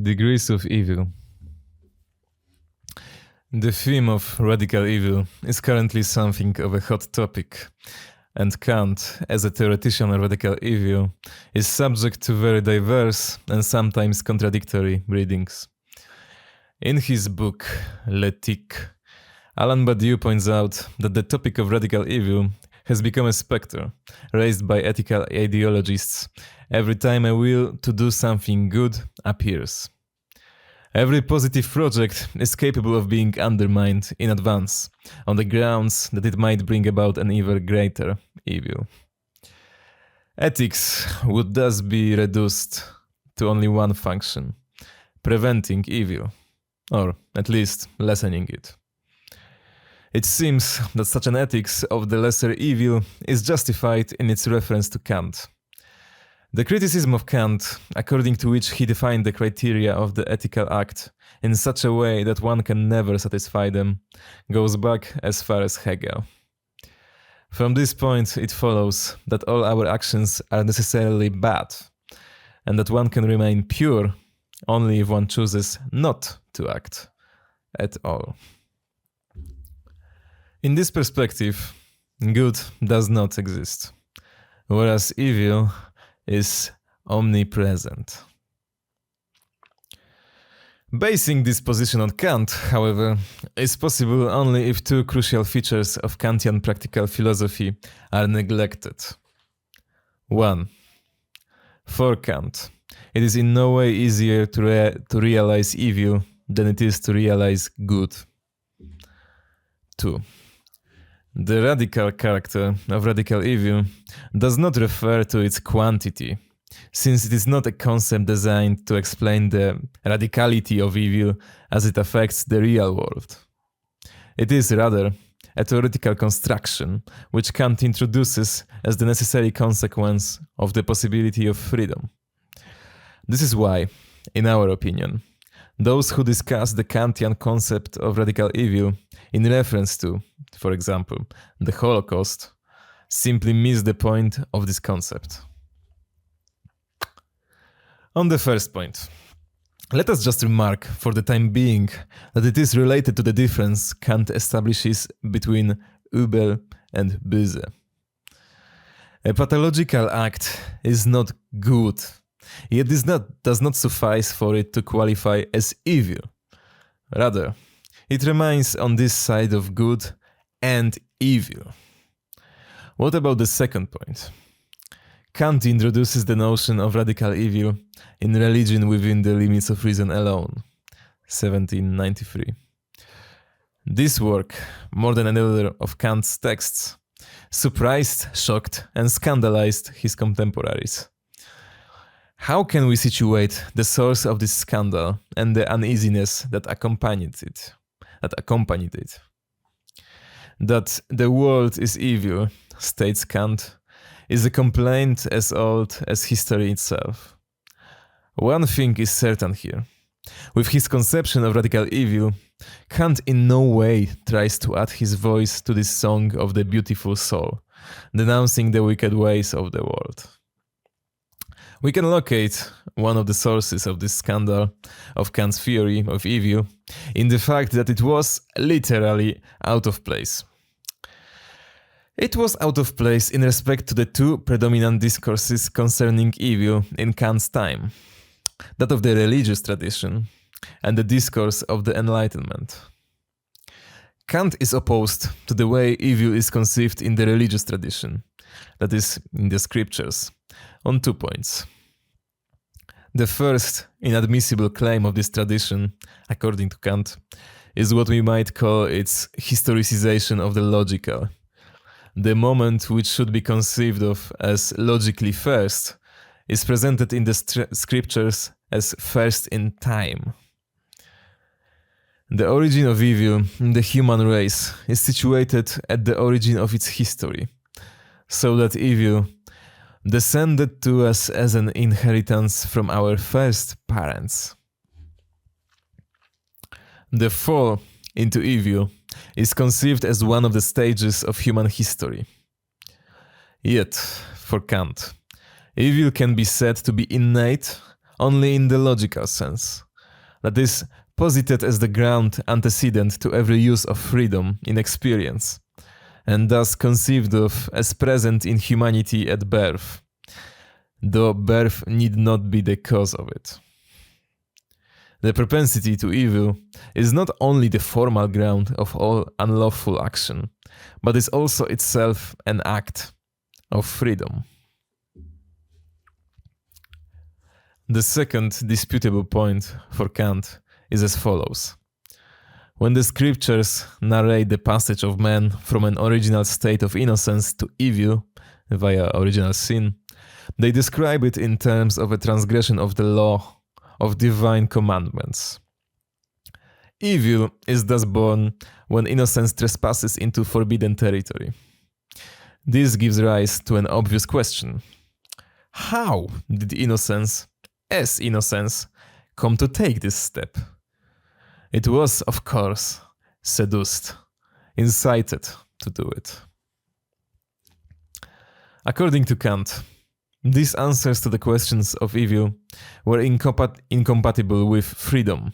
Degrees of evil. The theme of radical evil is currently something of a hot topic, and Kant, as a theoretician of radical evil, is subject to very diverse and sometimes contradictory readings. In his book, L'Éthique, Alain Badiou points out that the topic of radical evil has become a specter raised by ethical ideologists every time a will to do something good appears. Every positive project is capable of being undermined in advance on the grounds that it might bring about an even greater evil. Ethics would thus be reduced to only one function: preventing evil, or at least lessening it. It seems that such an ethics of the lesser evil is justified in its reference to Kant. The criticism of Kant, according to which he defined the criteria of the ethical act in such a way that one can never satisfy them, goes back as far as Hegel. From this point, it follows that all our actions are necessarily bad, and that one can remain pure only if one chooses not to act at all. In this perspective, good does not exist, whereas evil is omnipresent. Basing this position on Kant, however, is possible only if two crucial features of Kantian practical philosophy are neglected. 1. For Kant, it is in no way easier to realize evil than it is to realize good. 2. The radical character of radical evil does not refer to its quantity, since it is not a concept designed to explain the radicality of evil as it affects the real world. It is rather a theoretical construction which Kant introduces as the necessary consequence of the possibility of freedom. This is why, in our opinion, those who discuss the Kantian concept of radical evil in reference to, for example, the Holocaust, simply miss the point of this concept. On the first point, let us just remark for the time being that it is related to the difference Kant establishes between Übel and Böse. A pathological act is not good, yet this does not suffice for it to qualify as evil. Rather, it remains on this side of good and evil. What about the second point? Kant introduces the notion of radical evil in Religion Within the Limits of Reason Alone, 1793. This work, more than another of Kant's texts, surprised, shocked, and scandalized his contemporaries. How can we situate the source of this scandal and the uneasiness that accompanied it? That the world is evil, states Kant, is a complaint as old as history itself. One thing is certain here. With his conception of radical evil, Kant in no way tries to add his voice to this song of the beautiful soul, denouncing the wicked ways of the world. We can locate one of the sources of this scandal of Kant's theory of evil in the fact that it was literally out of place. It was out of place in respect to the two predominant discourses concerning evil in Kant's time, that of the religious tradition and the discourse of the Enlightenment. Kant is opposed to the way evil is conceived in the religious tradition, that is, in the scriptures, on 2 points. The first inadmissible claim of this tradition, according to Kant, is what we might call its historicization of the logical. The moment which should be conceived of as logically first is presented in the scriptures as first in time. The origin of evil in the human race is situated at the origin of its history, so that evil descended to us as an inheritance from our first parents. The fall into evil is conceived as one of the stages of human history. Yet, for Kant, evil can be said to be innate only in the logical sense, that is posited as the ground antecedent to every use of freedom in experience, and thus conceived of as present in humanity at birth, though birth need not be the cause of it. The propensity to evil is not only the formal ground of all unlawful action, but is also itself an act of freedom. The second disputable point for Kant is as follows. When the scriptures narrate the passage of man from an original state of innocence to evil via original sin, they describe it in terms of a transgression of the law of divine commandments. Evil is thus born when innocence trespasses into forbidden territory. This gives rise to an obvious question. How did innocence, as innocence, come to take this step? It was, of course, seduced, incited to do it. According to Kant, these answers to the questions of evil were incompatible with freedom,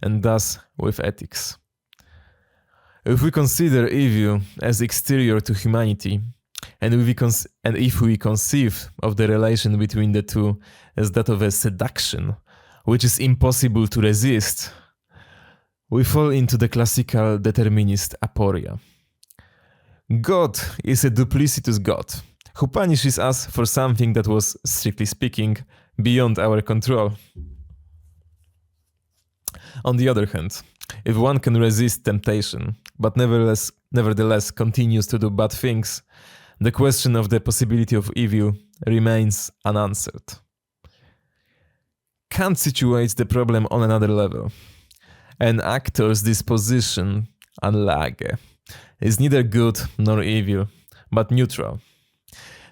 and thus with ethics. If we consider evil as exterior to humanity, and if we conceive of the relation between the two as that of a seduction, which is impossible to resist, we fall into the classical determinist aporia. God is a duplicitous God, who punishes us for something that was, strictly speaking, beyond our control. On the other hand, if one can resist temptation, but nevertheless continues to do bad things, the question of the possibility of evil remains unanswered. Kant situates the problem on another level. An actor's disposition, Anlage, is neither good nor evil, but neutral.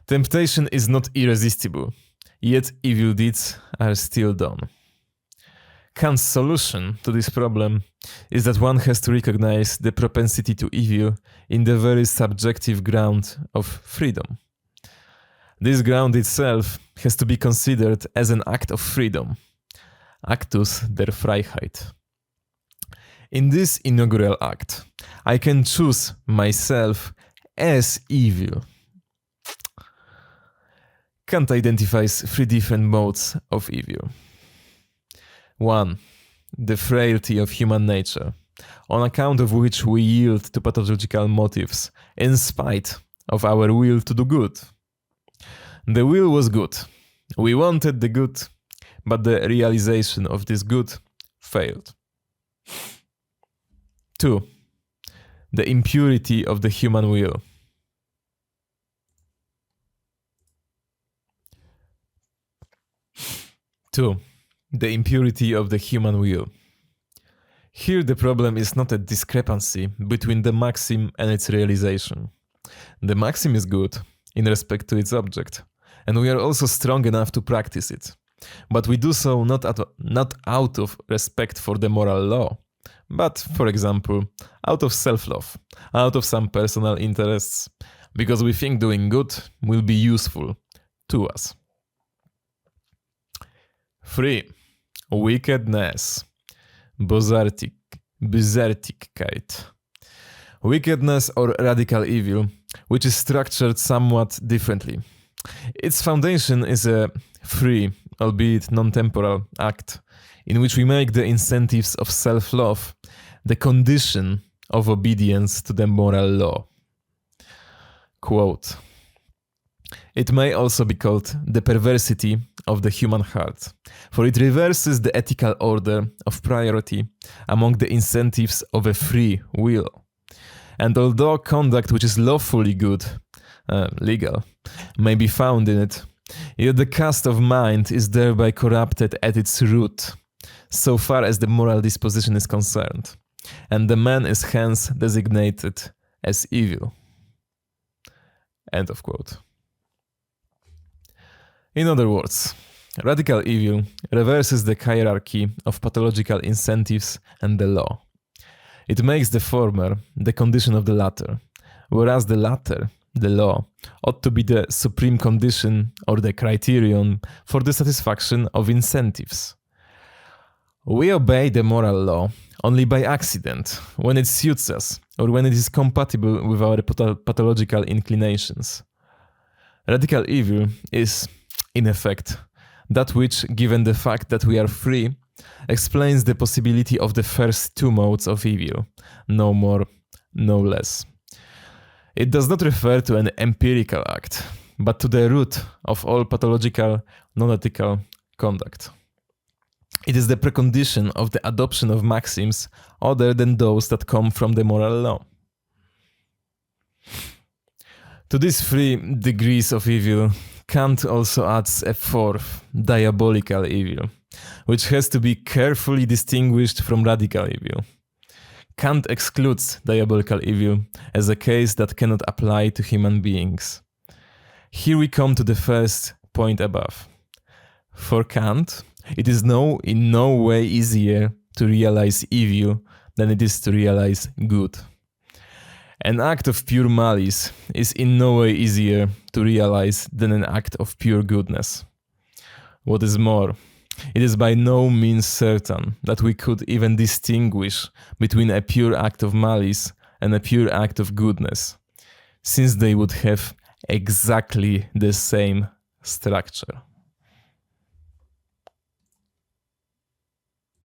Temptation is not irresistible, yet evil deeds are still done. Kant's solution to this problem is that one has to recognize the propensity to evil in the very subjective ground of freedom. This ground itself has to be considered as an act of freedom, actus der Freiheit. In this inaugural act, I can choose myself as evil. Kant identifies three different modes of evil. 1. The frailty of human nature, on account of which we yield to pathological motives in spite of our will to do good. The will was good. We wanted the good, but the realization of this good failed. 2. The impurity of the human will. 2. The impurity of the human will. Here the problem is not a discrepancy between the maxim and its realization. The maxim is good in respect to its object, and we are also strong enough to practice it. But we do so not out of respect for the moral law, but, for example, out of self-love, out of some personal interests, because we think doing good will be useful to us. 3. Wickedness, Bösartigkeit. Wickedness or radical evil, which is structured somewhat differently. Its foundation is a free, albeit non-temporal, act in which we make the incentives of self-love the condition of obedience to the moral law. Quote, "It may also be called the perversity of the human heart, for it reverses the ethical order of priority among the incentives of a free will. And although conduct which is lawfully good, legal, may be found in it, yet the cast of mind is thereby corrupted at its root, so far as the moral disposition is concerned, and the man is hence designated as evil." End of quote. In other words, radical evil reverses the hierarchy of pathological incentives and the law. It makes the former the condition of the latter, whereas the latter, the law, ought to be the supreme condition or the criterion for the satisfaction of incentives. We obey the moral law only by accident, when it suits us, or when it is compatible with our pathological inclinations. Radical evil is, in effect, that which, given the fact that we are free, explains the possibility of the first two modes of evil, no more, no less. It does not refer to an empirical act, but to the root of all pathological, non-ethical conduct. It is the precondition of the adoption of maxims other than those that come from the moral law. To these three degrees of evil, Kant also adds a fourth, diabolical evil, which has to be carefully distinguished from radical evil. Kant excludes diabolical evil as a case that cannot apply to human beings. Here we come to the first point above. For Kant, it is in no way easier to realize evil than it is to realize good. An act of pure malice is in no way easier to realize than an act of pure goodness. What is more, it is by no means certain that we could even distinguish between a pure act of malice and a pure act of goodness, since they would have exactly the same structure.